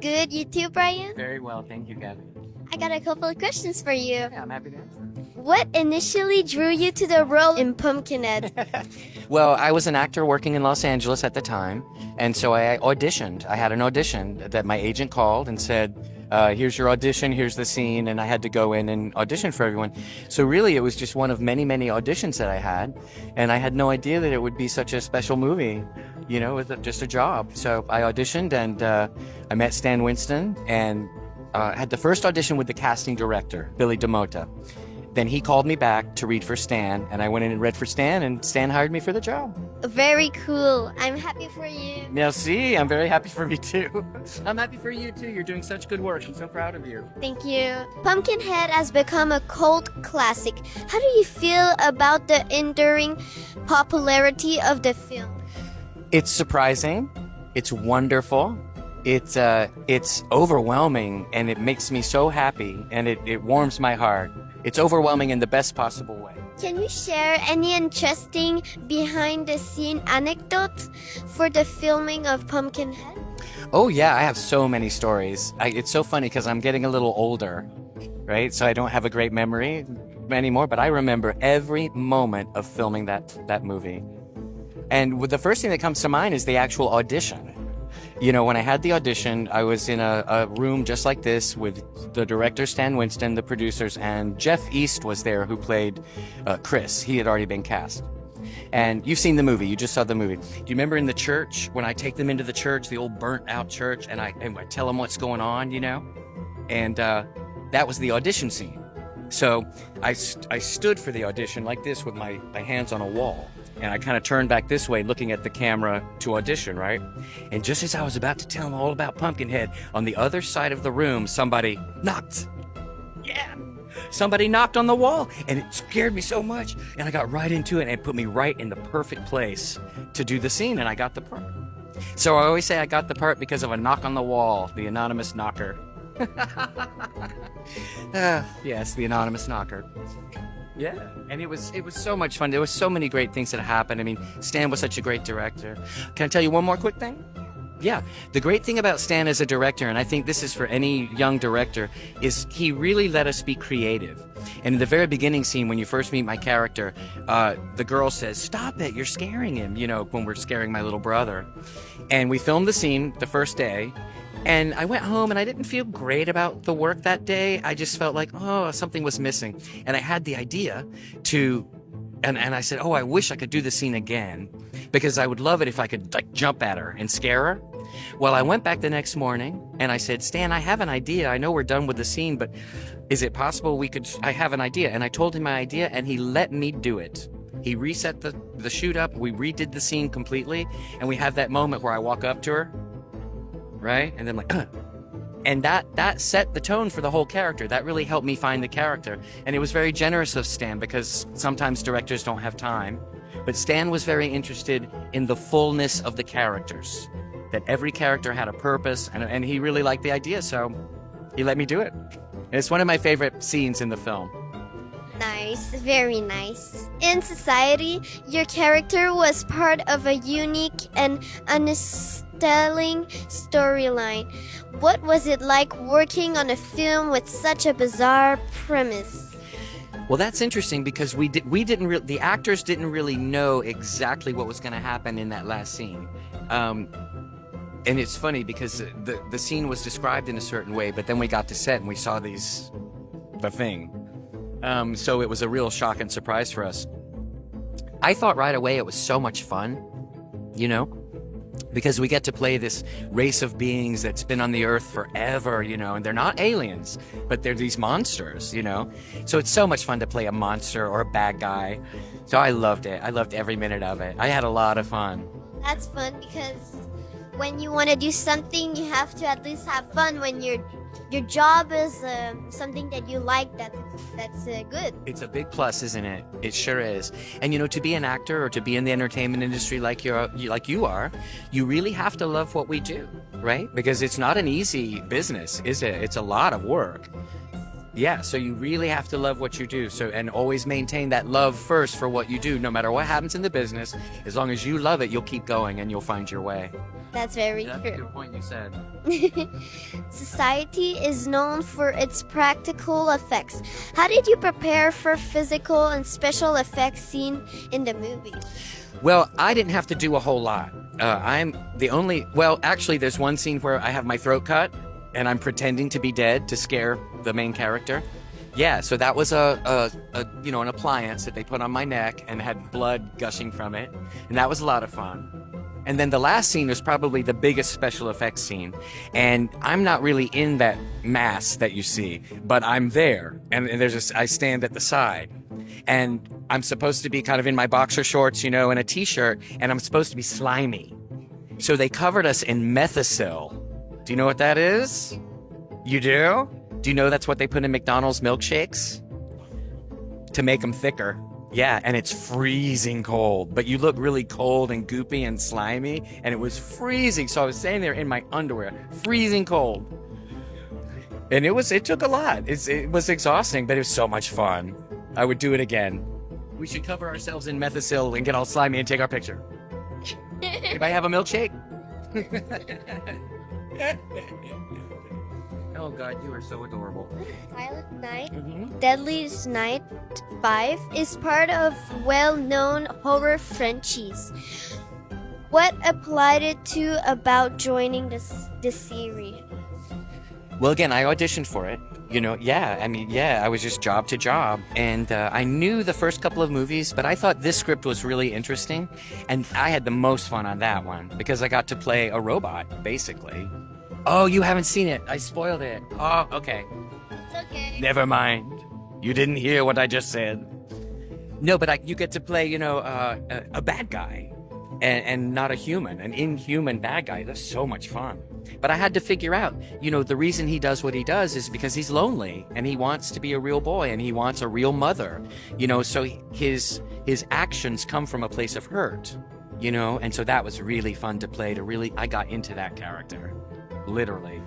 good. You too, Brian? Very well, thank you, Gaby. I got a couple of questions for you. Yeah, I'm happy to answer. What initially drew you to the role in Pumpkinhead? Well, I was an actor working in Los Angeles at the time, and so I auditioned. I had an audition that my agent called and said, here's your audition, here's the scene, and I had to go in and audition for everyone. So really, it was just one of many, many auditions that I had, and I had no idea that it would be such a special movie, you know, with just a job. So I auditioned, and I met Stan Winston, and had the first audition with the casting director, Billy DeMota. Then he called me back to read for Stan, and I went in and read for Stan, and Stan hired me for the job. Very cool. I'm happy for you. Merci, I'm very happy for me too. I'm happy for you too. You're doing such good work. I'm so proud of you. Thank you. Pumpkinhead has become a cult classic. How do you feel about the enduring popularity of the film? It's surprising. It's wonderful. It's overwhelming, and it makes me so happy, and it warms my heart. It's overwhelming in the best possible way. Can you share any interesting behind-the-scene anecdotes for the filming of Pumpkinhead? Oh yeah, I have so many stories. It's so funny because I'm getting a little older, right? So I don't have a great memory anymore, but I remember every moment of filming that movie. And the first thing that comes to mind is the actual audition. You know, when I had the audition, I was in a room just like this with the director, Stan Winston, the producers, and Jeff East was there, who played Chris. He had already been cast. And you've seen the movie. You just saw the movie. Do you remember in the church, when I take them into the church, the old burnt-out church, and I tell them what's going on, you know? And that was the audition scene. So I stood for the audition like this with my hands on a wall. And I kind of turned back this way, looking at the camera to audition, right? And just as I was about to tell them all about Pumpkinhead, on the other side of the room, somebody knocked. Yeah! Somebody knocked on the wall, and it scared me so much. And I got right into it, and it put me right in the perfect place to do the scene, and I got the part. So I always say I got the part because of a knock on the wall, the anonymous knocker. Yes, the anonymous knocker. Yeah, and it was so much fun. There was so many great things that happened. I mean, Stan was such a great director. Can I tell you one more quick thing? Yeah, the great thing about Stan as a director, and I think this is for any young director, is he really let us be creative. And in the very beginning scene, when you first meet my character, the girl says, "Stop it, you're scaring him," you know, when we're scaring my little brother. And we filmed the scene the first day, and I went home and I didn't feel great about the work that day. I just felt like, oh, something was missing. And I had the idea to, and I said, oh, I wish I could do the scene again, because I would love it if I could like jump at her and scare her. Well, I went back the next morning and I said, Stan, I have an idea. I know we're done with the scene, but is it possible I have an idea? And I told him my idea, and he let me do it. He reset the shoot up. We redid the scene completely. And we have that moment where I walk up to her, right? And then like, and that set the tone for the whole character. That really helped me find the character. And it was very generous of Stan, because sometimes directors don't have time. But Stan was very interested in the fullness of the characters, that every character had a purpose, and he really liked the idea, so he let me do it. And it's one of my favorite scenes in the film. Nice, very nice. In society, your character was part of a unique and unsettling storyline. What was it like working on a film with such a bizarre premise? Well, that's interesting, because the actors didn't really know exactly what was going to happen in that last scene. And it's funny because the scene was described in a certain way, but then we got to set and we saw the thing. So it was a real shock and surprise for us. I thought right away it was so much fun, you know, because we get to play this race of beings that's been on the earth forever, you know, and they're not aliens, but they're these monsters, you know. So it's so much fun to play a monster or a bad guy. So I loved it. I loved every minute of it. I had a lot of fun. That's fun, because when you want to do something, you have to at least have fun. When your job is something that you like, that's good. It's a big plus, isn't it? It sure is. And you know, to be an actor or to be in the entertainment industry like you are, you really have to love what we do, right? Because it's not an easy business, is it? It's a lot of work. Yeah, so you really have to love what you do. So, and always maintain that love first for what you do. No matter what happens in the business, as long as you love it, you'll keep going and you'll find your way. That's very That's true. a good point you said. Society is known for its practical effects. How did you prepare for physical and special effects seen in the movie? Well, I didn't have to do a whole lot. I'm the only, well, actually, there's one scene where I have my throat cut and I'm pretending to be dead to scare the main character. Yeah, so that was an appliance that they put on my neck and had blood gushing from it. And that was a lot of fun. And then the last scene was probably the biggest special effects scene. And I'm not really in that mass that you see, but I'm there. And I stand at the side. And I'm supposed to be kind of in my boxer shorts, and a t-shirt, and I'm supposed to be slimy. So they covered us in Methicil. Do you know what that is? You do? Do you know that's what they put in McDonald's milkshakes? To make them thicker. Yeah, and it's freezing cold, but you look really cold and goopy and slimy, and it was freezing. So I was standing there in my underwear, freezing cold. And it took a lot. It was exhausting, but it was so much fun. I would do it again. We should cover ourselves in Methicil and get all slimy and take our picture. Anybody have a milkshake? Oh God, you are so adorable. Silent Night, Deadliest Night 5 is part of well-known horror franchise. What applied it to about joining the series? Well, again, I auditioned for it. I was just job to job. And I knew the first couple of movies, but I thought this script was really interesting. And I had the most fun on that one because I got to play a robot, basically. Oh, you haven't seen it. I spoiled it. Oh, okay. It's okay. Never mind. You didn't hear what I just said. No, but you get to play, a bad guy and not a human, an inhuman bad guy. That's so much fun. But I had to figure out, the reason he does what he does is because he's lonely and he wants to be a real boy and he wants a real mother, so his actions come from a place of hurt, and so that was really fun to play I got into that character. Literally.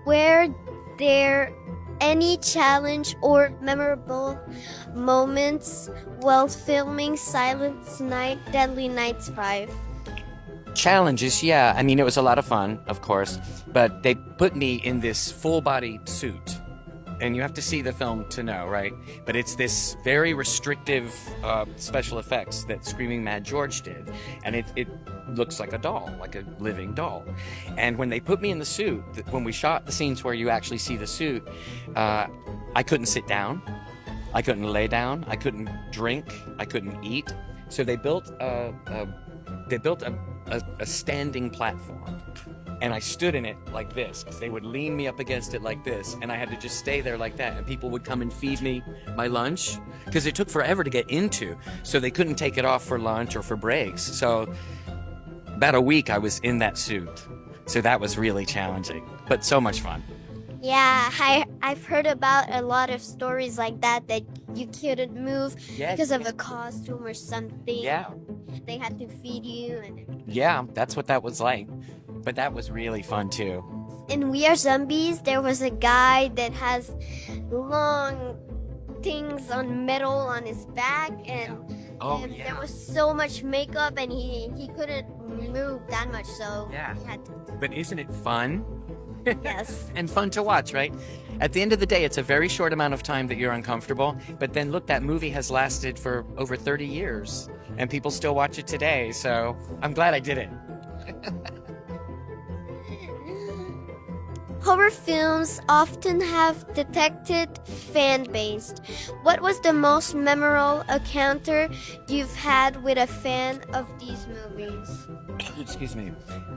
Were there any challenge or memorable moments while filming Silent Night, Deadly Nights 5? Challenges, yeah. It was a lot of fun, of course, but they put me in this full-body suit. And you have to see the film to know, right? But it's this very restrictive special effects that Screaming Mad George did. And it looks like a doll, like a living doll. And when they put me in the suit, when we shot the scenes where you actually see the suit, I couldn't sit down. I couldn't lay down. I couldn't drink. I couldn't eat. So they built a standing platform. And I stood in it like this. They would lean me up against it like this, and I had to just stay there like that. And people would come and feed me my lunch, because it took forever to get into. So they couldn't take it off for lunch or for breaks. So about a week I was in that suit. So that was really challenging, but so much fun. Yeah, I've heard about a lot of stories like that you couldn't move because of a costume or something. Yeah. They had to feed you. Yeah, that's what that was like. But that was really fun too. In We Are Zombies, there was a guy that has long things on metal on his back, and there was so much makeup, and he couldn't move that much, so he had to. But isn't it fun? Yes. And fun to watch, right? At the end of the day, it's a very short amount of time that you're uncomfortable, but then look, that movie has lasted for over 30 years, and people still watch it today, so I'm glad I did it. Horror films often have detected fan base. What was the most memorable encounter you've had with a fan of these movies? Excuse me.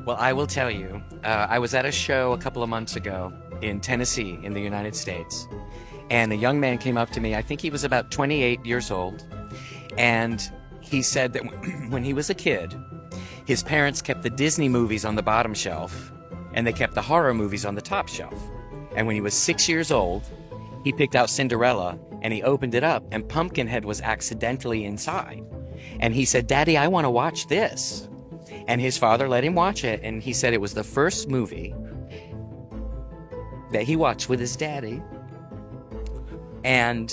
Well, I will tell you. I was at a show a couple of months ago in Tennessee in the United States, and a young man came up to me. I think he was about 28 years old, and he said that when he was a kid, his parents kept the Disney movies on the bottom shelf, and they kept the horror movies on the top shelf. And when he was 6 years old, he picked out Cinderella, and he opened it up, and Pumpkinhead was accidentally inside. And he said, "Daddy, I want to watch this." And his father let him watch it, and he said it was the first movie that he watched with his daddy. And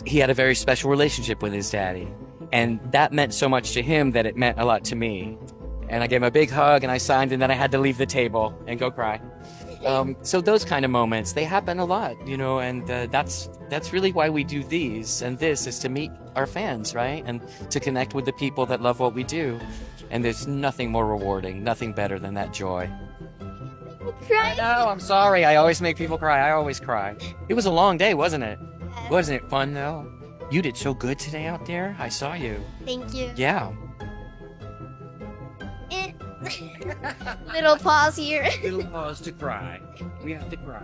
he had a very special relationship with his daddy. And that meant so much to him that it meant a lot to me. And I gave him a big hug and I signed, and then I had to leave the table and go cry. So those kind of moments, they happen a lot, and that's really why we do these. And this is to meet our fans, right? And to connect with the people that love what we do. And there's nothing more rewarding, nothing better than that joy. Cry. No, I'm sorry. I always make people cry. I always cry. It was a long day, wasn't it? Wasn't it fun, though? You did so good today out there. I saw you. Thank you. Yeah. Little pause here. Little pause to cry. We have to cry.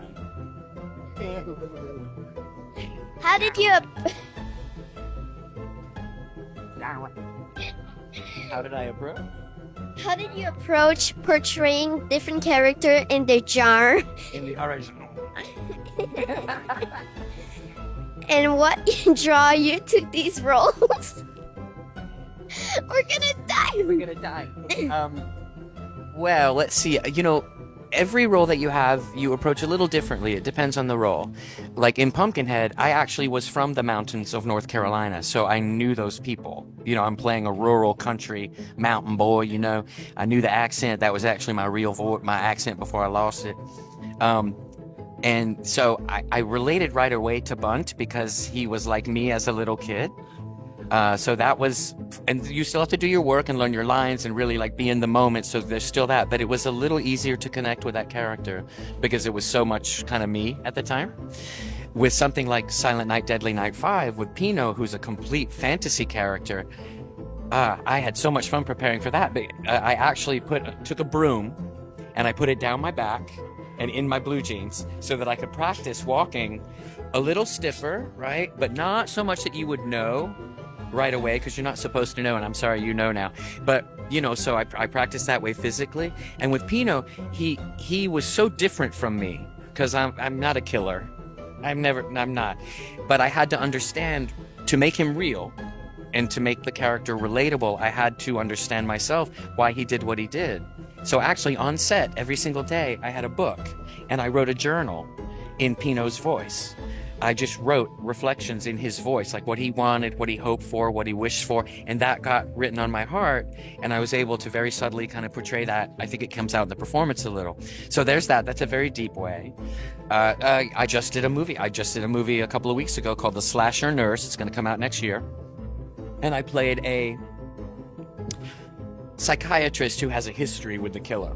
How did you... How did I approach? How did you approach portraying different character in the genre? In the original. And what draw you to these roles? We're gonna die. We're gonna die. Well, let's see. Every role that you have, you approach a little differently. It depends on the role. Like in Pumpkinhead, I actually was from the mountains of North Carolina, so I knew those people. I'm playing a rural country mountain boy, I knew the accent. That was actually my real voice, my accent before I lost it. And so I related right away to Bunt because he was like me as a little kid. So that was, and you still have to do your work and learn your lines and really like be in the moment. So there's still that, but it was a little easier to connect with that character because it was so much kind of me at the time. With something like Silent Night, Deadly Night 5 with Pino, who's a complete fantasy character, I had so much fun preparing for that. But I actually took a broom and I put it down my back and in my blue jeans so that I could practice walking a little stiffer, right? But not so much that you would know right away because you're not supposed to know, and I'm sorry you know now. But, so I practiced that way physically. And with Pino, he was so different from me because I'm not a killer. I'm not. But I had to understand, to make him real and to make the character relatable, I had to understand myself why he did what he did. So actually on set, every single day, I had a book and I wrote a journal in Pino's voice. I just wrote reflections in his voice, like what he wanted, what he hoped for, what he wished for, and that got written on my heart, and I was able to very subtly kind of portray that. I think it comes out in the performance a little. So there's that. That's a very deep way. I just did a movie a couple of weeks ago called The Slasher Nurse. It's going to come out next year. And I played a psychiatrist who has a history with the killer.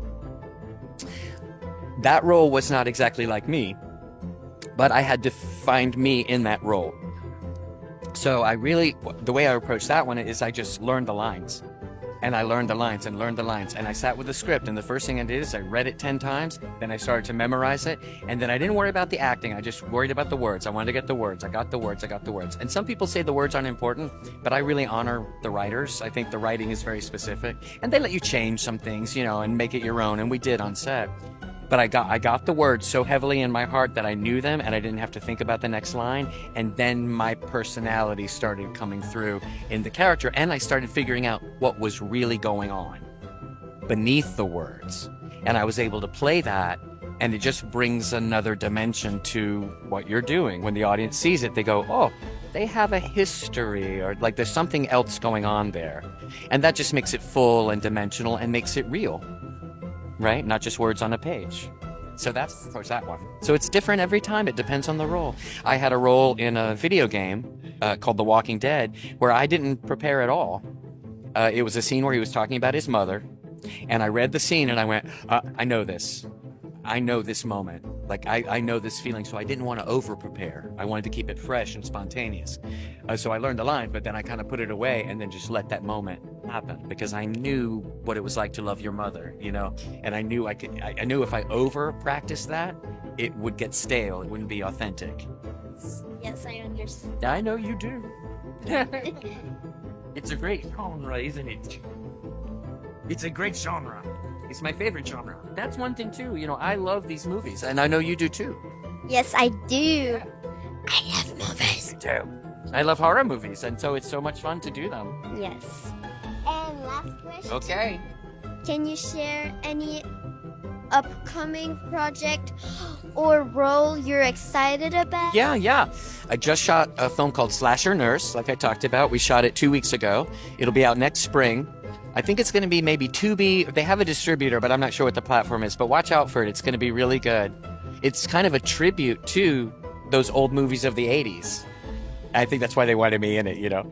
That role was not exactly like me, but I had to find me in that role. So the way I approached that one is I just learned the lines. And I learned the lines and learned the lines. And I sat with the script, and the first thing I did is I read it 10 times, then I started to memorize it, and then I didn't worry about the acting, I just worried about the words. I wanted to get the words. I got the words. And some people say the words aren't important, but I really honor the writers. I think the writing is very specific. And they let you change some things, and make it your own, and we did on set. But I got the words so heavily in my heart that I knew them and I didn't have to think about the next line. And then my personality started coming through in the character, and I started figuring out what was really going on beneath the words. And I was able to play that, and it just brings another dimension to what you're doing. When the audience sees it, they go, oh, they have a history, or like there's something else going on there. And that just makes it full and dimensional and makes it real. Right? Not just words on a page. So that's, of course, that one. So it's different every time. It depends on the role. I had a role in a video game called The Walking Dead where I didn't prepare at all. It was a scene where he was talking about his mother, and I read the scene and I went, I know this. I know this moment. Like, I know this feeling, so I didn't want to over-prepare. I wanted to keep it fresh and spontaneous. So I learned the line, but then I kind of put it away and then just let that moment happen because I knew what it was like to love your mother, and I knew I knew if I over-practiced that, it would get stale. It wouldn't be authentic. Yes, I understand. I know you do. It's a great genre, isn't it? It's a great genre. It's my favorite genre. That's one thing too. I love these movies, and I know you do too. Yes, I do. I love movies too. I love horror movies, and so it's so much fun to do them. Yes. And last question. Okay. Can you share any upcoming project or role you're excited about? Yeah. I just shot a film called Slasher Nurse, like I talked about. We shot it 2 weeks ago. It'll be out next spring. I think it's going to be maybe Tubi. They have a distributor, but I'm not sure what the platform is. But watch out for it. It's going to be really good. It's kind of a tribute to those old movies of the 80s. I think that's why they wanted me in it, you know.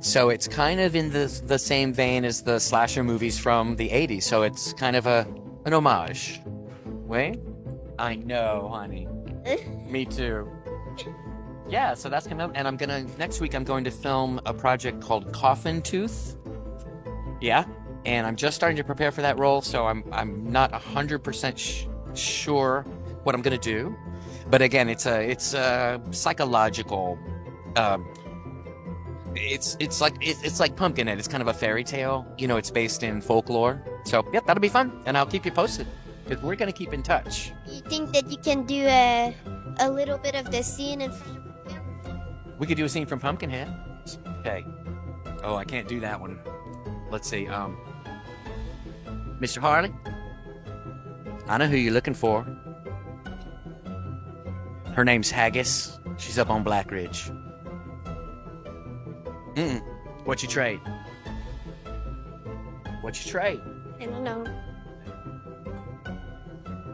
So it's kind of in the same vein as the slasher movies from the 80s. So it's kind of an homage. Wait? I know, honey. Me too. Yeah, so that's coming up. And next week I'm going to film a project called Coffin Tooth. Yeah. And I'm just starting to prepare for that role, so I'm not 100% sure what I'm going to do. But again, it's a psychological, it's like Pumpkinhead. It's kind of a fairy tale. You know, it's based in folklore. So, yeah, that'll be fun. And I'll keep you posted because we're going to keep in touch. You think that you can do a little bit of the scene and We could do a scene from Pumpkinhead. Okay. Oh, I can't do that one. Let's see. Mr. Harley, I know who you're looking for. Her name's Haggis. She's up on Black Ridge. What you trade? What you trade? I don't know.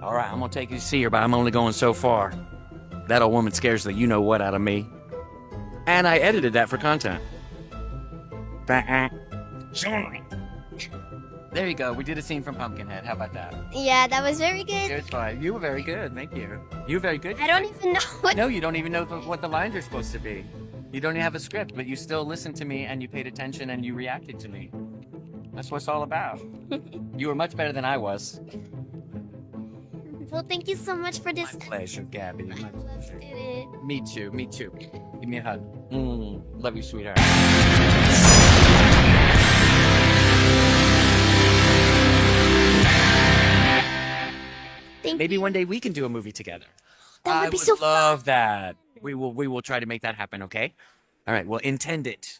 All right, I'm gonna take you to see her, but I'm only going so far. That old woman scares the you-know-what out of me. And I edited that for content. There you go. We did a scene from Pumpkinhead. How about that? Yeah, that was very good. It's fine. You were very good. Thank you. You were very good. I don't even know what... No, you don't even know what the lines are supposed to be. You don't even have a script, but you still listened to me and you paid attention and you reacted to me. That's what it's all about. You were much better than I was. Well, thank you so much for this. My pleasure, Gabby. My pleasure. Did it. Me too. Me too. Give me a hug. Love you, sweetheart. Maybe one day we can do a movie together. That would be so fun. I would love that. We will try to make that happen, okay? All right, well, intend it.